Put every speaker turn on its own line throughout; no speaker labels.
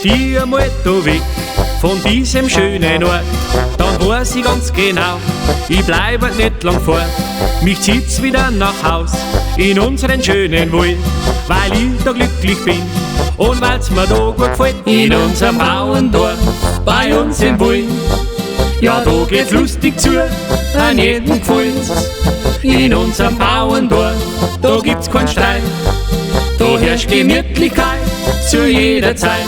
die einmal da weg von diesem schönen Ort, dann weiß ich ganz genau, ich bleibe nicht lang fort. Mich zieht's wieder nach Haus in unseren schönen Wald, weil ich da glücklich bin und weil's mir da gut gefällt. In unserem Bauerndorf, bei uns im Wald, ja da geht's lustig zu, an jedem gefällt's. In unserem Bauerndorf, da gibt's keinen Streit, da herrscht Gemütlichkeit zu jeder Zeit.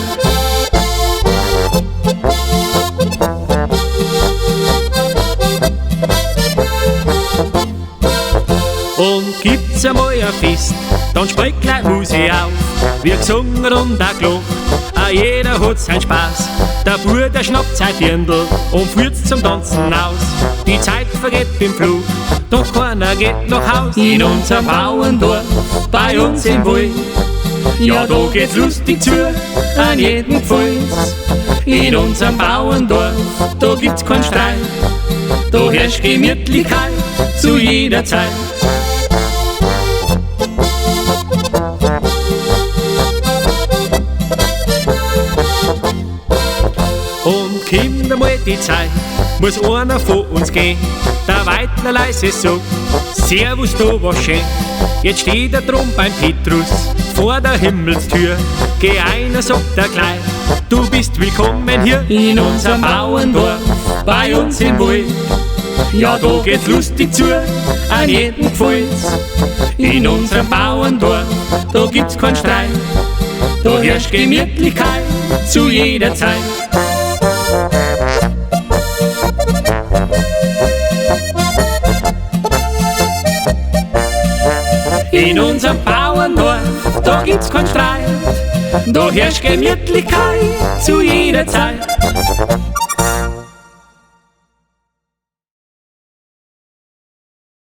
Und gibt's einmal ein Fest, dann springt gleich Musik auf. Wir gesungen und auch gelacht, jeder hat seinen Spaß. Der Bub, der schnappt sein Dirndl und führt's zum Tanzen aus. Die Zeit vergeht im Flug, doch keiner geht nach Haus. In unserem Bauerndorf, bei uns im Wald, ja da geht's lustig zu, an jedem gefällt's. In unserem Bauerndorf, da gibt's keinen Streit, da herrscht Gemütlichkeit zu jeder Zeit. Und Kinder, mal die Zeit, muss einer von uns gehen. Der Weidler leise sagt, Servus, da war schön. Jetzt steht er drum beim Petrus vor der Himmelstür. Geh einer, sagt er gleich, du bist willkommen hier. In unserem Bauerndorf, bei uns im Wald, ja da geht's lustig zu, an jedem gefällt's. In unserem Bauerndorf, da gibt's keinen Streit, da herrscht Gemütlichkeit zu jeder Zeit. In unserem Bauerndorf, da gibt's keinen Streit, da herrscht Gemütlichkeit zu jeder Zeit.